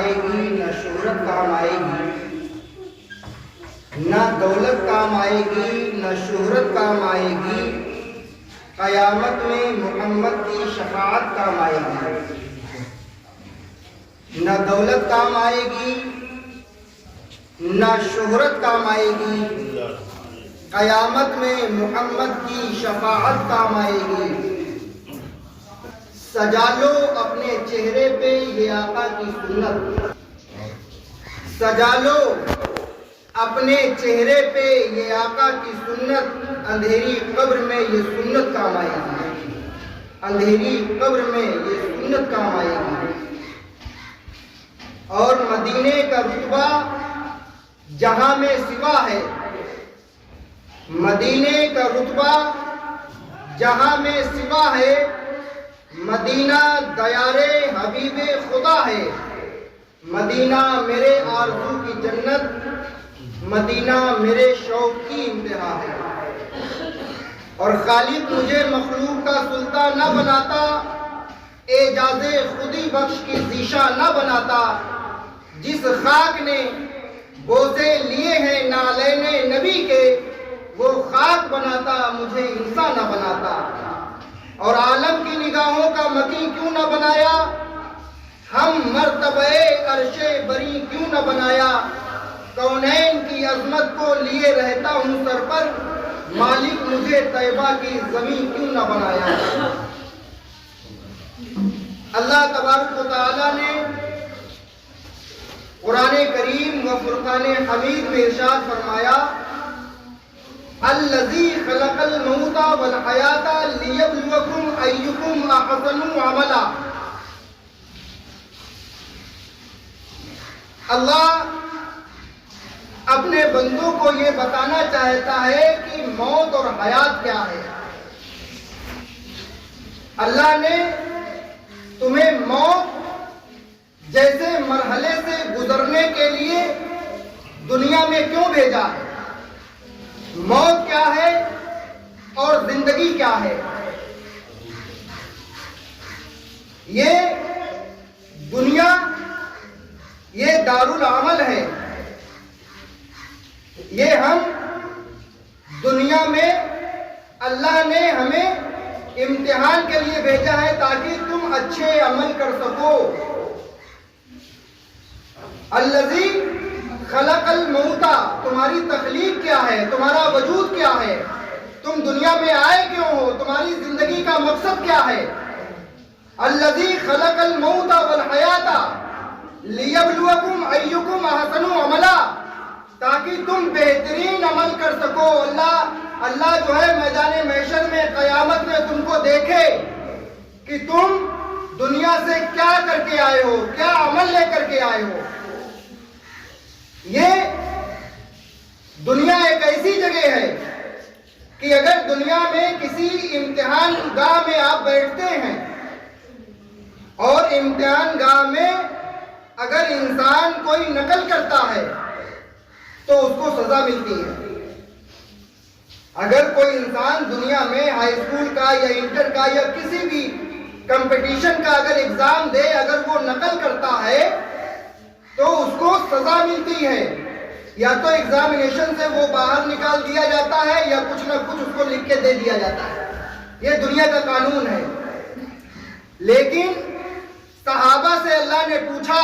آئے گی، نہ شہرت کام آئے گی، نہ دولت کام آئے گی، نہ شہرت کام آئے گی، قیامت میں محمد کی شفاعت کام آئے گی۔ نہ دولت کام آئے گی، نہ شہرت کام آئے گی، قیامت میں محمد کی شفاعت کام آئے گی۔ سجا لو اپنے چہرے پہ یہ آقا کی سنت، سجا لو اپنے چہرے پہ یہ آقا کی سنت، اندھیری قبر میں یہ سنت کام آئے گی، اندھیری قبر میں یہ سنت کام آئے گی۔ اور مدینے کا رتبہ جہاں میں سوا ہے، مدینے کا رتبہ جہاں میں سوا ہے، مدینہ دیار حبیب خدا ہے، مدینہ میرے آرزو کی جنت، مدینہ میرے شوق کی انتہا ہے۔ اور خالق مجھے مخلوق کا سلطان نہ بناتا، اعجاز خودی بخش کی ذیشان نہ بناتا، جس خاک نے بوسے لیے ہیں نالین نبی کے، وہ خاک بناتا مجھے انسان نہ بناتا۔ اور عالم کی نگاہوں کا مکی کیوں نہ بنایا، ہم مرتبہ عرش بری کیوں نہ بنایا، کونین کی عظمت کو لیے رہتا ہوں سر پر، مالک مجھے طیبہ کی زمین کیوں نہ بنایا۔ اللہ تبارک و تعالیٰ نے قرآن کریم و فرقان حمید میں ارشاد فرمایا، الذی خلق الموت والحیات لیبلوکم ایکم احسن عملا۔ اللہ اپنے بندوں کو یہ بتانا چاہتا ہے کہ موت اور حیات کیا ہے۔ اللہ نے تمہیں موت جیسے مرحلے سے گزرنے کے لیے دنیا میں کیوں بھیجا ہے، موت کیا ہے اور زندگی کیا ہے۔ یہ دنیا یہ دارالعمل ہے، یہ ہم دنیا میں اللہ نے ہمیں امتحان کے لیے بھیجا ہے تاکہ تم اچھے عمل کر سکو۔ الذی خلق الموت، تمہاری تخلیق کیا ہے، تمہارا وجود کیا ہے، تم دنیا میں آئے کیوں ہو، تمہاری زندگی کا مقصد کیا ہے۔ الذی خلق الموت والحیات لیبلوکم ایکم احسن عملا، تاکہ تم بہترین عمل کر سکو۔ اللہ جو ہے میدان محشر میں قیامت میں تم کو دیکھے کہ تم دنیا سے کیا کر کے آئے ہو، کیا عمل لے کر کے آئے ہو۔ یہ دنیا ایک ایسی جگہ ہے کہ اگر دنیا میں کسی امتحان گاہ میں آپ بیٹھتے ہیں اور امتحان گاہ میں اگر انسان کوئی نقل کرتا ہے تو اس کو سزا ملتی ہے۔ اگر کوئی انسان دنیا میں ہائی اسکول کا یا انٹر کا یا کسی بھی کمپٹیشن کا اگر ایگزام دے، اگر وہ نقل کرتا ہے تو اس کو سزا ملتی ہے، یا تو ایگزامینیشن سے وہ باہر نکال دیا جاتا ہے یا کچھ نہ کچھ اس کو لکھ کے دے دیا جاتا ہے۔ یہ دنیا کا قانون ہے۔ لیکن صحابہ سے اللہ نے پوچھا،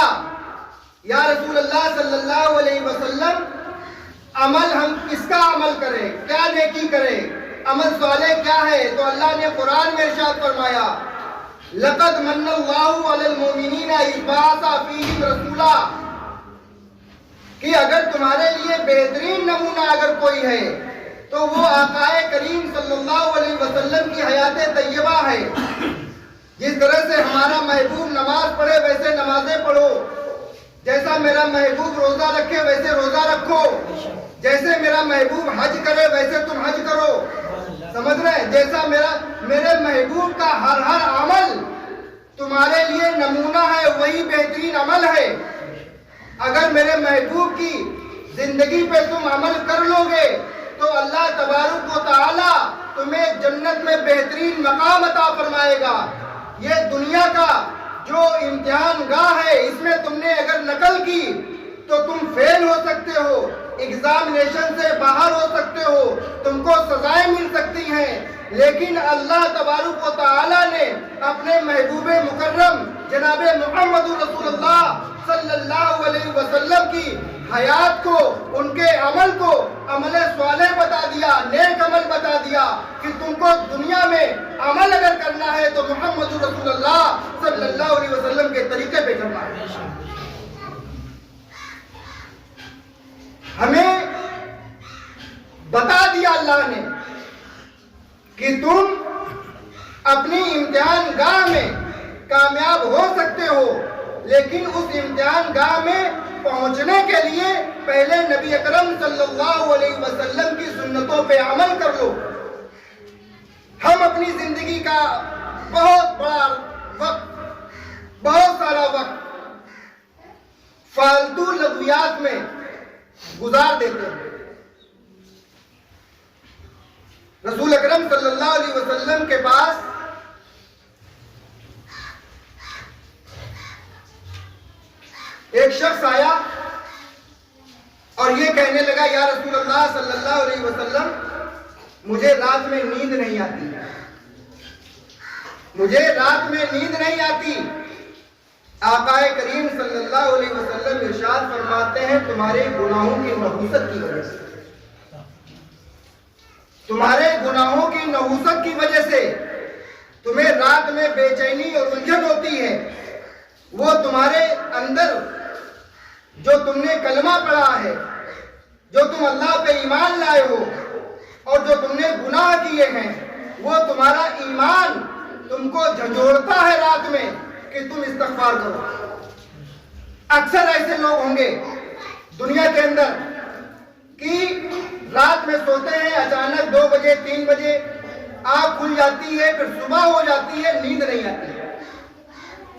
یا رسول اللہ صلی اللہ علیہ وسلم، عمل ہم کس کا عمل کریں، کیا نیکی کریں، عمل صالح کیا ہے؟ تو اللہ نے قرآن میں ارشاد فرمایا، لَقَدْ مَنَّ اللَّهُ عَلَى الْمُؤْمِنِينَ إِذْ بَعَثَ فِيهِمْ رَسُولًا، کہ اگر تمہارے لیے بہترین نمونہ اگر کوئی ہے تو وہ آقا کریم صلی اللہ علیہ وسلم کی حیات طیبہ ہے۔ جس طرح سے ہمارا محبوب نماز پڑھے ویسے نمازیں پڑھو، جیسا میرا محبوب روزہ رکھے ویسے روزہ رکھو، جیسے میرا محبوب حج کرے ویسے تم حج کرو، سمجھ رہے ہیں؟ جیسا میرے محبوب کا ہر عمل تمہارے لیے نمونہ ہے، وہی بہترین عمل ہے۔ اگر میرے محبوب کی زندگی پہ تم عمل کر لو گے تو اللہ تبارک و تعالی تمہیں جنت میں بہترین مقام عطا فرمائے گا۔ یہ دنیا کا جو امتحان گاہ ہے، اس میں تم نے اگر نقل کی تو تم فیل ہو سکتے ہو، ایگزامینیشن سے باہر ہو سکتے ہو، تم کو سزائیں مل سکتی ہیں، لیکن اللہ تبارک و تعالی نے اپنے محبوب مکرم جناب محمد رسول اللہ صلی اللہ علیہ وسلم کی حیات کو، ان کے عمل کو عمل صالح بتا دیا، نیک عمل بتا دیا کہ تم کو دنیا میں عمل اگر کرنا ہے تو محمد رسول اللہ صلی اللہ علیہ وسلم کے طریقے پہ کرنا ہے۔ ہمیں بتا دیا اللہ نے کہ تم اپنی امتحان گاہ میں کامیاب ہو سکتے ہو، لیکن اس امتحان گاہ میں پہنچنے کے لیے پہلے نبی اکرم صلی اللہ علیہ وسلم کی سنتوں پہ عمل کر لو۔ ہم اپنی زندگی کا بہت بڑا وقت، بہت سارا وقت فالتو لغویات میں گزار دیتے ہیں۔ رسول اکرم صلی اللہ علیہ وسلم کے پاس ایک شخص آیا اور یہ کہنے لگا، یا رسول اللہ صلی اللہ علیہ وسلم، مجھے رات میں نیند نہیں آتی، مجھے رات میں نیند نہیں آتی۔ آقا کریم صلی اللہ علیہ وسلم ارشاد فرماتے ہیں، تمہارے گناہوں کی نحوست کی وجہ سے، تمہارے گناہوں کی نحوست کی وجہ سے تمہیں رات میں بے چینی اور الجھن ہوتی ہے۔ وہ تمہارے اندر جو تم نے کلمہ پڑھا ہے، جو تم اللہ پہ ایمان لائے ہو اور جو تم نے گناہ کیے ہیں، وہ تمہارا ایمان تم کو جھنجھوڑتا ہے رات میں کہ تم استغفار کرو۔ اکثر ایسے لوگ ہوں گے دنیا کے اندر کہ رات میں سوتے ہیں، اچانک 2 بجے 3 بجے آنکھ کھل جاتی ہے، پھر صبح ہو جاتی ہے، نیند نہیں آتی۔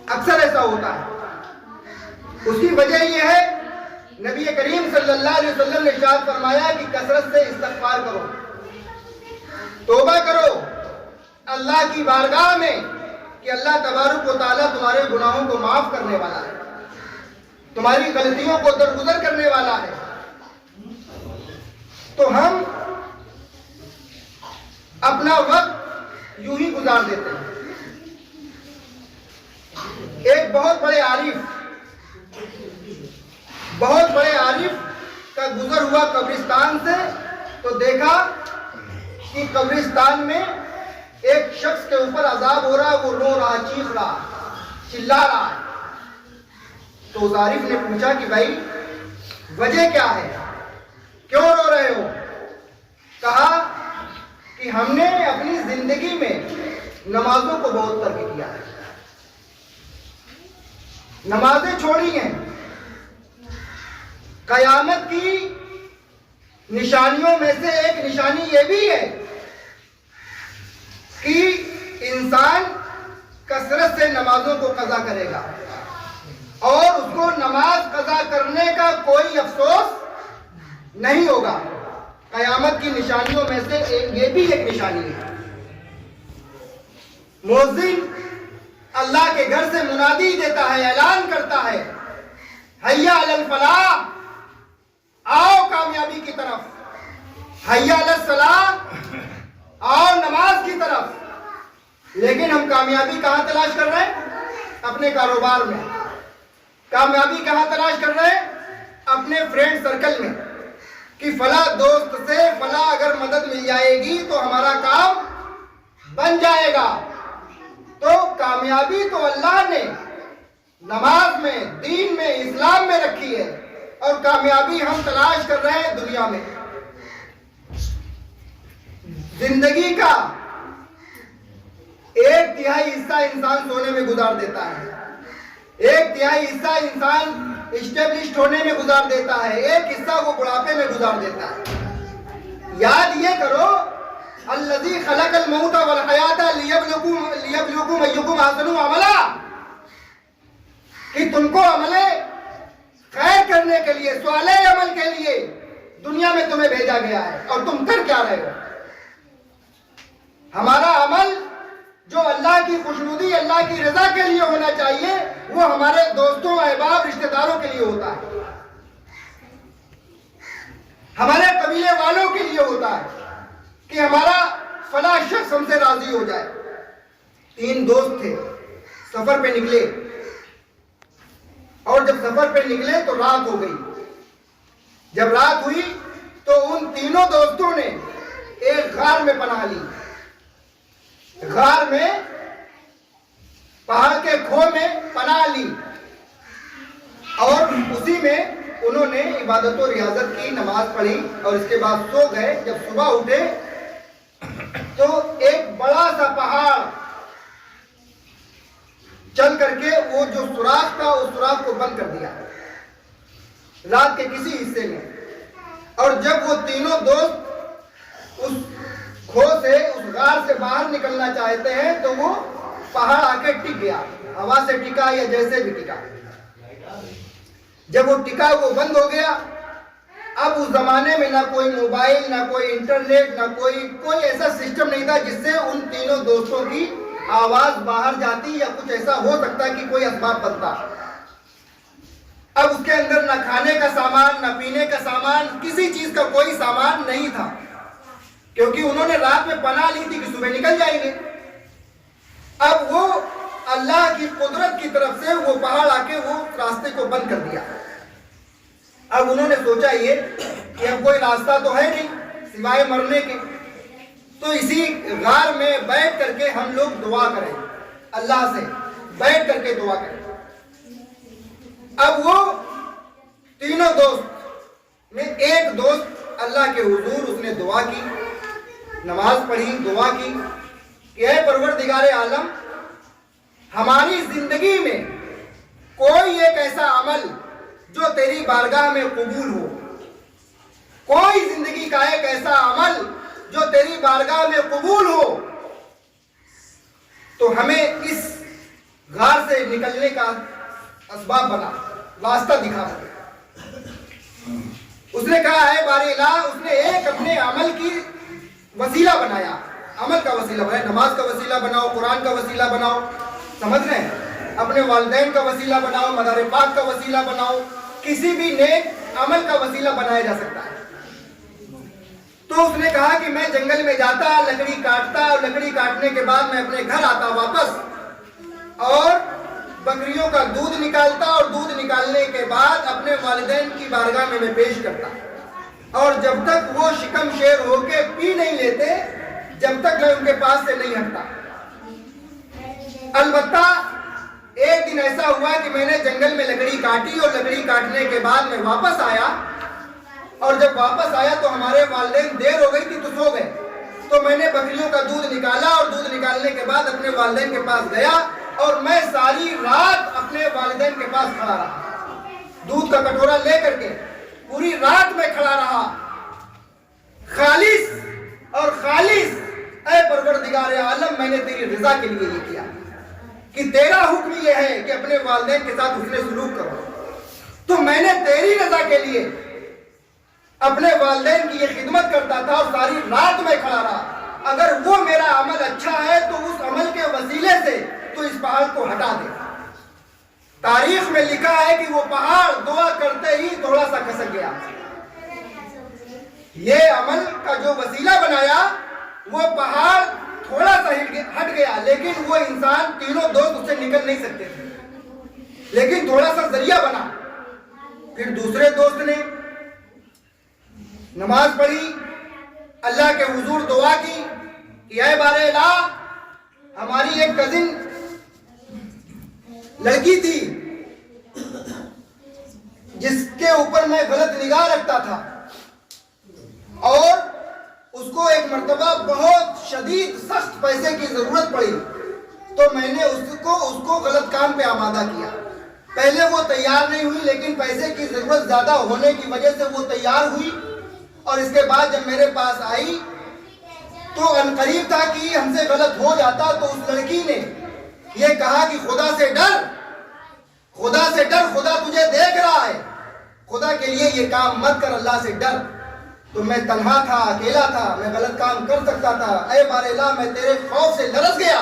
اکثر ایسا ہوتا ہے۔ اس کی وجہ یہ ہے، نبی کریم صلی اللہ علیہ وسلم نے ارشاد فرمایا کہ کثرت سے استغفار کرو، توبہ کرو اللہ کی بارگاہ میں کہ اللہ تبارک و تعالیٰ تمہارے گناہوں کو معاف کرنے والا ہے، تمہاری غلطیوں کو درگزر کرنے والا ہے۔ تو ہم اپنا وقت یوں ہی گزار دیتے ہیں۔ ایک بہت بڑے عارف کا گزر ہوا قبرستان سے، تو دیکھا کہ قبرستان میں ایک شخص کے اوپر عذاب ہو رہا، وہ رو رہا، چیخ رہا، چلا رہا ہے۔ تو اس عارف نے پوچھا کہ بھائی وجہ کیا ہے، کیوں رو رہے ہو؟ کہا کہ ہم نے اپنی زندگی میں نمازوں کو بہت ترک کیا ہے، نمازیں چھوڑی ہیں۔ قیامت کی نشانیوں میں سے ایک نشانی یہ بھی ہے کہ انسان کثرت سے نمازوں کو قضا کرے گا اور اس کو نماز قضا کرنے کا کوئی افسوس نہیں ہوگا۔ قیامت کی نشانیوں میں سے یہ بھی ایک نشانی ہے۔ مؤذن اللہ کے گھر سے منادی دیتا ہے، اعلان کرتا ہے، حیا علی الفلاح، آؤ کامیابی کی طرف، حیا علی الصلاح، آؤ نماز کی طرف۔ لیکن ہم کامیابی کہاں تلاش کر رہے ہیں؟ اپنے کاروبار میں۔ کامیابی کہاں تلاش کر رہے ہیں؟ اپنے فرینڈ سرکل میں، کہ فلاں دوست سے فلاں اگر مدد مل جائے گی تو ہمارا کام بن جائے گا۔ تو کامیابی تو اللہ نے نماز میں، دین میں، اسلام میں رکھی ہے، اور کامیابی ہم تلاش کر رہے ہیں دنیا میں۔ زندگی کا 1/3 حصہ انسان سونے میں گزار دیتا ہے، 1/3 حصہ انسان اسٹیبلشڈ ہونے میں گزار دیتا ہے، 1 حصہ وہ بڑھاپے میں گزار دیتا ہے۔ یاد یہ کرو، الذی خلق الموت والحیات لیبلوکم ایکم احسن عملا، کہ تم کو عمل خیر کرنے کے لیے، صالح عمل کے لیے دنیا میں تمہیں بھیجا گیا ہے، اور تم کر کیا رہے ہو؟ ہمارا عمل جو اللہ کی خوشنودی اللہ کی رضا کے لیے ہونا چاہیے وہ ہمارے دوستوں احباب رشتہ داروں کے لیے ہوتا ہے، ہمارے قبیلے والوں کے لیے ہوتا ہے کہ ہمارا فلاں شخص ہم سے راضی ہو جائے۔ 3 دوست تھے، سفر پہ نکلے، اور جب سفر پہ نکلے تو رات ہو گئی۔ جب رات ہوئی تو ان تینوں دوستوں نے ایک غار میں پناہ لی، غار میں پہاڑ کے کھو میں پناہ لی، اور اسی میں انہوں نے عبادت و ریاضت کی، نماز پڑھی اور اس کے بعد سو گئے۔ جب صبح اٹھے تو ایک بڑا سا پہاڑ چل کر کے وہ جو سوراخ تھا اس سوراخ کو بند کر دیا رات کے کسی حصے میں، اور جب وہ تینوں دوست اس کھو سے اس غار سے باہر نکلنا چاہتے ہیں تو وہ پہاڑ آ کے ٹک گیا، ہوا سے ٹکا یا جیسے بھی ٹکا۔ جب وہ ٹکا وہ بند ہو گیا۔ اب اس زمانے میں نہ کوئی موبائل، نہ کوئی انٹرنیٹ، نہ کوئی ایسا سسٹم نہیں تھا جس سے ان تینوں دوستوں کی آواز باہر جاتی یا کچھ ایسا ہو سکتا کہ کوئی اسباب بنتا۔ اب اس کے اندر نہ کھانے کا سامان، نہ پینے کا سامان، کسی چیز کا کوئی سامان نہیں تھا، کیونکہ انہوں نے رات میں پناہ لی تھی کہ صبح نکل جائیں گے۔ اب وہ اللہ کی قدرت کی طرف سے وہ پہاڑ آ کے وہ راستے کو بند کر دیا۔ اب انہوں نے سوچا یہ کہ اب کوئی راستہ تو ہے نہیں سوائے مرنے کے، تو اسی غار میں بیٹھ کر کے ہم لوگ دعا کریں، اللہ سے بیٹھ کر کے دعا کریں۔ اب وہ تینوں دوست میں ایک دوست اللہ کے حضور اس نے دعا کی، نماز پڑھی، دعا کی کہ اے پروردگار عالم، ہماری زندگی میں کوئی ایک ایسا عمل جو تیری بارگاہ میں قبول ہو، کوئی زندگی کا ایک ایسا عمل جو تیری بارگاہ میں قبول ہو، تو ہمیں اس غار سے نکلنے کا اسباب بنا، راستہ دکھا۔ اس نے کہا ہے باری الہ، اس نے ایک اپنے عمل کی وسیلہ بنایا، عمل کا وسیلہ بنایا، نماز کا وسیلہ بناؤ، قرآن کا وسیلہ بناؤ، سمجھ رہے ہیں، اپنے والدین کا وسیلہ بناؤ، مدار پاک کا وسیلہ بناؤ، کسی بھی نیک عمل کا وسیلہ بنایا جا سکتا ہے۔ تو اس نے کہا کہ میں جنگل میں جاتا، لکڑی کاٹتا، اور لکڑی کاٹنے کے بعد میں اپنے گھر آتا واپس اور بکریوں کا دودھ نکالتا، اور دودھ نکالنے کے بعد اپنے والدین کی بارگاہ میں پیش کرتا، اور جب تک وہ شکم شیر ہو کے پی نہیں لیتے جب تک میں ان کے پاس سے نہیں ہٹتا۔ البتہ ایک دن ایسا ہوا کہ میں نے جنگل میں لکڑی کاٹی، اور لکڑی کاٹنے کے بعد میں واپس آیا، اور جب واپس آیا تو ہمارے والدین دیر ہو گئی تھی تو سو گئے، تو میں نے بکریوں کا دودھ نکالا، اور دودھ نکالنے کے بعد اپنے والدین کے پاس گیا، اور میں ساری رات اپنے والدین کے پاس کھڑا رہا، دودھ کا کٹورا لے کر کے پوری رات میں کھڑا رہا، خالص اور خالص اے پروردگار عالم، میں نے تیری رضا کے لیے یہ کیا کہ تیرا حکم یہ ہے کہ اپنے والدین کے ساتھ حسن سلوک کرو، تو میں نے تیری رضا کے لیے اپنے والدین کی یہ خدمت کرتا تھا، اور ساری رات میں کھڑا رہا۔ اگر وہ میرا عمل اچھا ہے تو اس عمل کے وسیلے سے تو اس پہاڑ کو ہٹا دے۔ تاریخ میں لکھا ہے کہ وہ پہاڑ دعا کرتے ہی تھوڑا سا کھسک گیا۔ یہ عمل کا جو وسیلہ بنایا وہ پہاڑ تھوڑا سا ہٹ گیا، لیکن وہ انسان تینوں دوست اس سے نکل نہیں سکتے تھے، لیکن تھوڑا سا ذریعہ بنا۔ پھر دوسرے دوست نے نماز پڑھی، اللہ کے حضور دعا کی کہ اے بار الہ، ہماری ایک کزن لڑکی تھی جس کے اوپر میں غلط نگاہ رکھتا تھا، اور اس کو ایک مرتبہ بہت شدید سخت پیسے کی ضرورت پڑی، تو میں نے اس کو غلط کام پہ آمادہ کیا۔ پہلے وہ تیار نہیں ہوئی، لیکن پیسے کی ضرورت زیادہ ہونے کی وجہ سے وہ تیار ہوئی، اور اس کے بعد جب میرے پاس آئی تو عنقریب تھا کہ ہم سے غلط ہو جاتا، تو اس لڑکی نے یہ کہا کہ خدا سے ڈر، خدا سے ڈر، خدا تجھے دیکھ رہا ہے، خدا کے لیے یہ کام مت کر، اللہ سے ڈر۔ تو میں تنہا تھا، اکیلا تھا، میں غلط کام کر سکتا تھا، اے بار الہ میں تیرے خوف سے لرز گیا،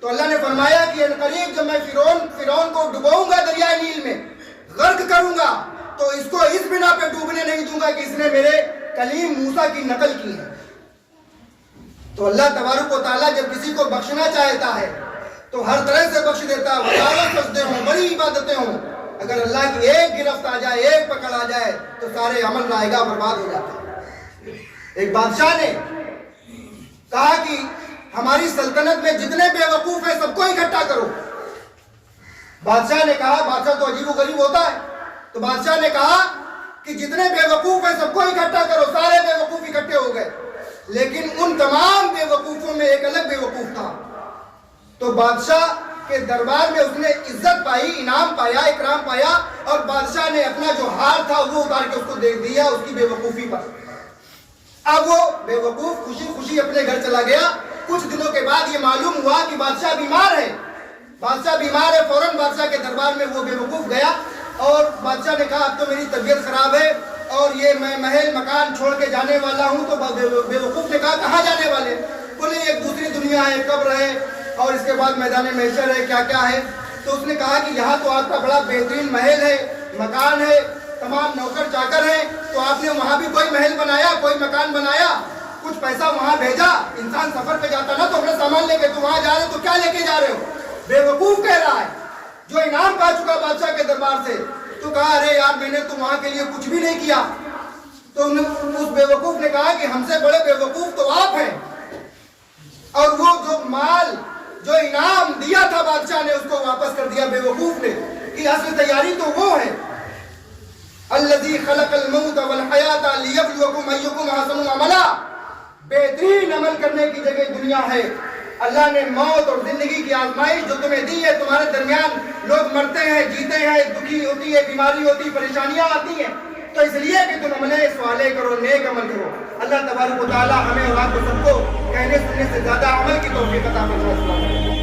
تو اللہ نے فرمایا کہ عنقریب جب میں فرعون کو ڈباؤں گا دریائے نیل میں، غرق کروں گا، تو اس کو اس بنا پہ ڈوبنے نہیں دوں گا کہ اس نے میرے کلیم موسیٰ کی نقل کی ہے۔ تو اللہ تبارک و تعالیٰ جب کسی کو بخشنا چاہتا ہے تو ہر طرح سے بخش دیتا ہے، ہزاروں سجدے ہوں، بڑی عبادتیں ہوں، اگر اللہ کی ایک گرفت آ جائے، ایک پکڑ آ جائے تو سارے عمل رائگاں برباد ہو جاتے ہیں۔ ایک بادشاہ نے کہا کہ ہماری سلطنت میں جتنے بے وقوف ہیں سب کو اکٹھا کرو۔ بادشاہ نے کہا، بادشاہ تو عجیب و غریب ہوتا ہے، تو بادشاہ نے کہا کہ جتنے بے وقوف ہیں سب کو اکٹھا کرو۔ سارے بے وقوف اکٹھے ہو گئے، لیکن ان تمام بے وقوفوں میں ایک الگ بے وقوف تھا۔ تو بادشاہ کے دربار میں اس نے عزت پائی، انعام پایا، اکرام پایا، اور بادشاہ نے اپنا جو ہار تھا وہ اتار کے اس کو دے دیا اس کی بے وقوفی پر۔ اب وہ بے وقوف خوشی خوشی اپنے گھر چلا گیا۔ کچھ دنوں کے بعد یہ معلوم ہوا کہ بادشاہ بیمار ہے۔ بادشاہ بیمار ہے، فوراً بادشاہ کے دربار میں وہ بے وقوف گیا اور بادشاہ نے کہا اب تو میری طبیعت خراب ہے اور یہ میں محل مکان چھوڑ کے جانے والا ہوں۔ تو بے وقوف نے کہا کہاں جانے والے؟ بولے ایک دوسری دنیا ہے، قبر ہے اور اس کے بعد میدان محشر ہے، کیا کیا ہے۔ تو اس نے کہا کہ یہاں تو آپ کا بڑا بہترین محل ہے، مکان ہے، تمام نوکر چاکر ہیں، تو آپ نے وہاں بھی کوئی محل بنایا، کوئی مکان بنایا، کچھ پیسہ وہاں بھیجا؟ انسان سفر پہ جاتا نا تو اپنا سامان لے کے، تو وہاں جا رہے ہو تو کیا لے کے جا رہے ہو؟ بے وقوف کہہ رہا ہے جو انعام پا چکا بادشاہ کے دربار سے۔ تو کہا ارے یار میں نے تو وہاں کے لیے کچھ بھی نہیں کیا۔ تو اس بے وقوف نے کہا کہ ہم سے بڑے بے وقوف تو آپ ہیں، اور وہ جو مال جو انعام دیا تھا بادشاہ نے اس کو واپس کر دیا بے وقوف نے، کہ اصل تیاری تو وہ ہے الذی خلق الموت والحیات لیبلوکم ایکم احسن عملا۔ بہترین عمل کرنے کی جگہ دنیا ہے۔ اللہ نے موت اور زندگی کی آزمائش جو تمہیں دی ہے، تمہارے درمیان لوگ مرتے ہیں، جیتے ہیں، دکھی ہوتی ہے، بیماری ہوتی، پریشانیاں آتی ہیں، تو اس لیے کہ تم عملے صالح کرو، نیک عمل کرو۔ اللہ تبارک و تعالی ہمیں اور آپ کو سب کو کہنے سننے سے زیادہ عمل کی توفیق عطا فرمائے۔